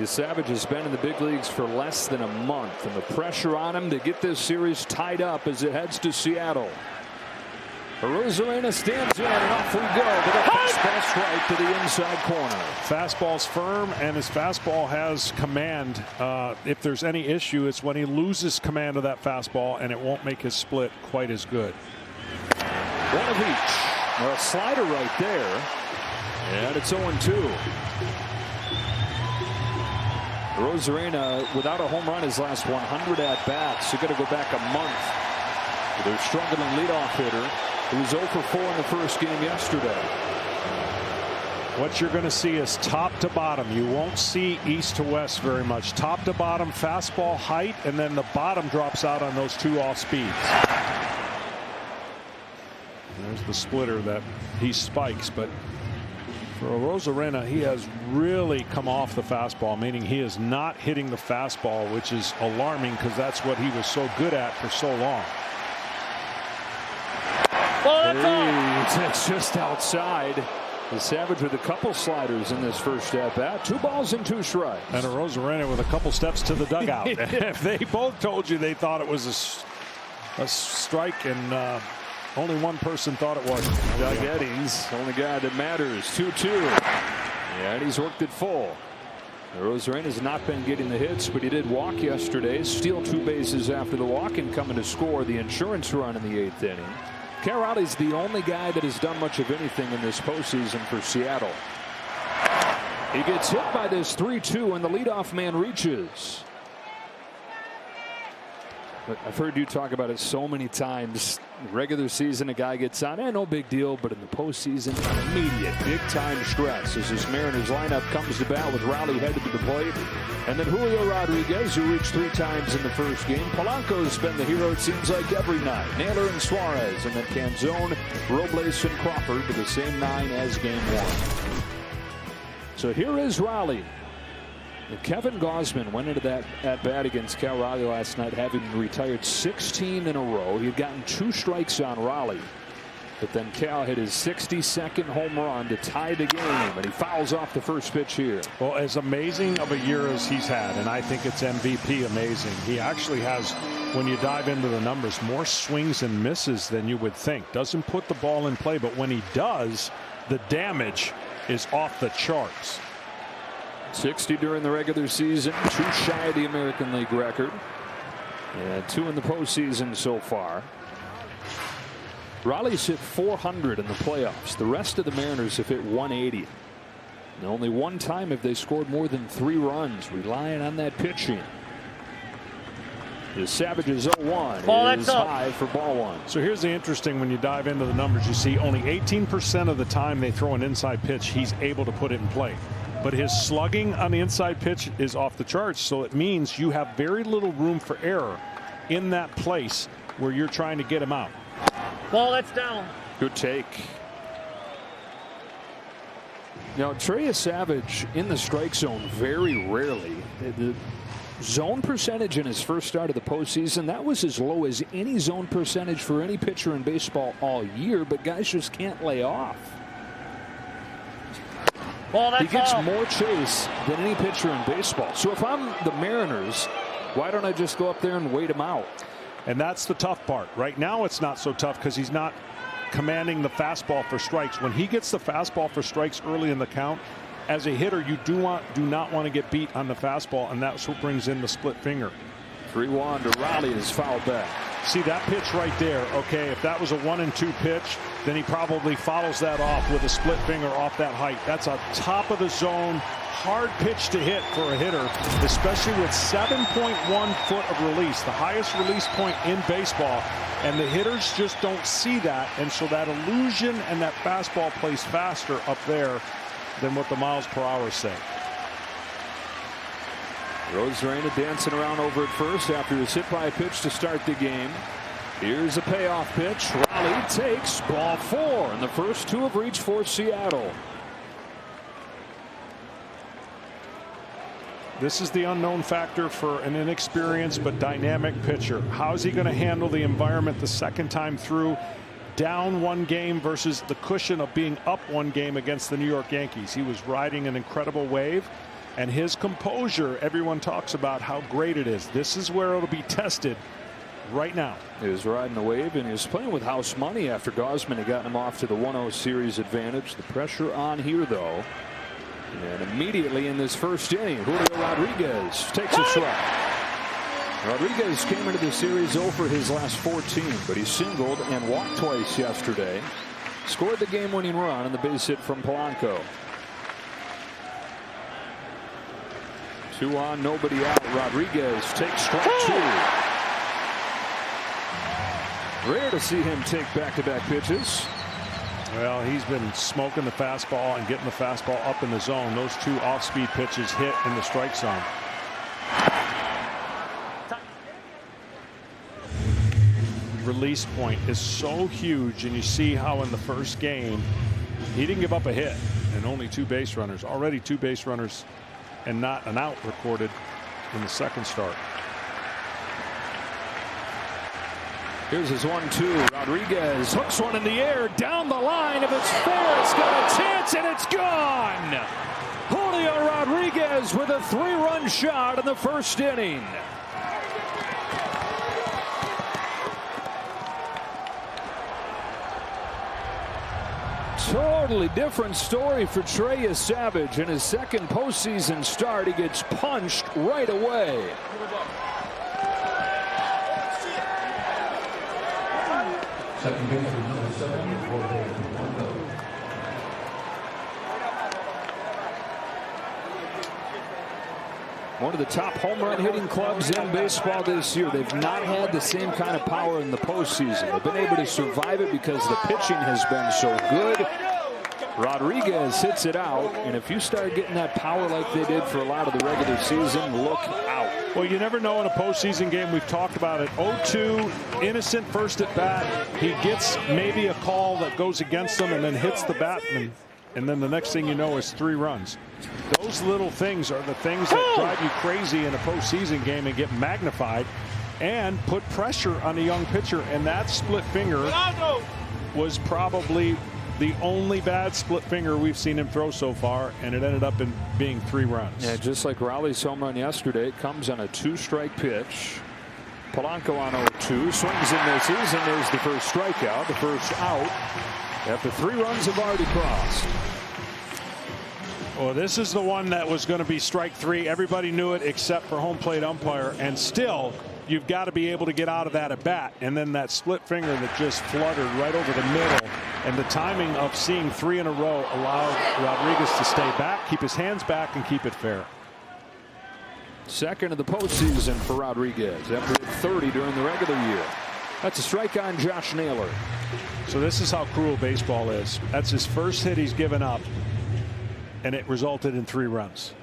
Savage has been in the big leagues for less than a month, and the pressure on him to get this series tied up as it heads to Seattle. Rosarena stands in, and off we go with a fastball strike to the inside corner. Fastball's firm, and his fastball has command. If there's any issue, it's when he loses command of that fastball, and it won't make his split quite as good. One of each. A slider right there, and it's 0-2. Rosarena without a home run his last 100 at bats. You're going to go back a month. Their struggling leadoff hitter who was 0 for 4 in the first game yesterday. What you're going to see is top to bottom. You won't see east to west very much. Top to bottom fastball height, and then the bottom drops out on those 2 off speeds. There's the splitter that he spikes, but for Rosarena, he has really come off the fastball, meaning he is not hitting the fastball, which is alarming because that's what he was so good at for so long. It's just outside. The Savage with a couple sliders in this first at bat. 2 balls and 2 strikes. And a Rosarena with a couple steps to the dugout. If they both told you they thought it was a strike, and only one person thought it wasn't. Doug Eddings, only guy that matters. 2-2. Yeah, and he's worked it full. Rosarena has not been getting the hits, but he did walk yesterday. Steal 2 bases after the walk and coming to score the insurance run in the 8th inning. Raleigh's the only guy that has done much of anything in this postseason for Seattle. He gets hit by this 3-2, and the leadoff man reaches. But I've heard you talk about it so many times. Regular season, a guy gets on, no big deal. But in the postseason, immediate big-time stress as this Mariners lineup comes to bat with Raleigh headed to the plate. And then Julio Rodriguez, who reached 3 times in the first game. Polanco's been the hero, it seems like, every night. Naylor and Suarez, and then Canzone, Robles, and Crawford with the same 9 as game 1. So here is Raleigh. Kevin Gausman went into that at bat against Cal Raleigh last night, having retired 16 in a row. He had gotten 2 strikes on Raleigh, but then Cal hit his 62nd home run to tie the game, and he fouls off the first pitch here. Well, as amazing of a year as he's had, and I think it's MVP amazing, he actually has, when you dive into the numbers, more swings and misses than you would think. Doesn't put the ball in play, but when he does, the damage is off the charts. 60 during the regular season, 2 shy of the American League record, and 2 in the postseason so far. Raleigh's hit 400 in the playoffs. The rest of the Mariners have hit 180. And only one time have they scored more than 3 runs, relying on that pitching. The Savage's 0-1 is high for ball 1. So here's the interesting, when you dive into the numbers, you see only 18% of the time they throw an inside pitch, he's able to put it in play. But his slugging on the inside pitch is off the charts, so it means you have very little room for error in that place where you're trying to get him out. Ball, that's down. Good take. Now, Trey Savage in the strike zone very rarely. The zone percentage in his first start of the postseason, that was as low as any zone percentage for any pitcher in baseball all year, but guys just can't lay off. He gets more chase than any pitcher in baseball. So if I'm the Mariners, why don't I just go up there and wait him out? And that's the tough part. Right now it's not so tough because he's not commanding the fastball for strikes. When he gets the fastball for strikes early in the count, as a hitter, you do not want to get beat on the fastball, and that's what brings in the split finger. 3-1 to Raleigh is fouled back. See that pitch right there. Okay, if that was a 1-2 pitch, then he probably follows that off with a split finger off that height. That's a top of the zone, hard pitch to hit for a hitter, especially with 7.1 foot of release, the highest release point in baseball. And the hitters just don't see that, and so that illusion and that fastball plays faster up there than what the miles per hour say. Rosarena dancing around over at first after he was hit by a pitch to start the game. Here's a payoff pitch. Raleigh takes ball 4, and the first 2 have reached for Seattle. This is the unknown factor for an inexperienced but dynamic pitcher. How is he going to handle the environment the second time through? Down 1 game versus the cushion of being up 1 game against the New York Yankees. He was riding an incredible wave. And his composure, everyone talks about how great it is. This is where it'll be tested right now. He was riding the wave, and he was playing with house money after Gausman had gotten him off to the 1-0 series advantage. The pressure on here, though. And immediately in this first inning, Julio Rodriguez takes a strike. Rodriguez came into the series 0 for his last 14, but he singled and walked twice yesterday. Scored the game-winning run on the base hit from Polanco. 2 on, nobody out. Rodriguez takes strike 2. Rare to see him take back-to-back pitches. Well, he's been smoking the fastball and getting the fastball up in the zone. Those 2 off-speed pitches hit in the strike zone. Release point is so huge, and you see how in the first game he didn't give up a hit and only 2 base runners. Already 2 base runners and not an out recorded in the second start. Here's his 1-2. Rodriguez hooks one in the air down the line. If it's fair, it's got a chance, and it's gone. Julio Rodriguez with a 3-run shot in the first inning. Totally different story for Trey Savage. In his second postseason start, he gets punched right away. One of the top home run hitting clubs in baseball this year. They've not had the same kind of power in the postseason. They've been able to survive it because the pitching has been so good. Rodriguez hits it out, and if you start getting that power like they did for a lot of the regular season, look out. Well, you never know in a postseason game. We've talked about it. 0-2, innocent first at bat. He gets maybe a call that goes against him and then hits the bat, and then the next thing you know is 3 runs. Those little things are the things that drive you crazy in a postseason game and get magnified and put pressure on a young pitcher. And that split finger was probably the only bad split finger we've seen him throw so far, and it ended up in being 3 runs. Yeah, just like Raleigh's home run yesterday, it comes on a 2-strike pitch. Polanco on 0-2, swings and misses, and there's the first strikeout, the first out, after 3 runs have already crossed. Well, this is the one that was going to be strike 3. Everybody knew it except for home plate umpire, and still you've got to be able to get out of that at bat. And then that split finger that just fluttered right over the middle, and the timing of seeing 3 in a row allowed Rodriguez to stay back, keep his hands back, and keep it fair. Second of the postseason for Rodriguez after 30 during the regular year. That's a strike on Josh Naylor. So this is how cruel baseball is. That's his first hit he's given up, and it resulted in 3 runs.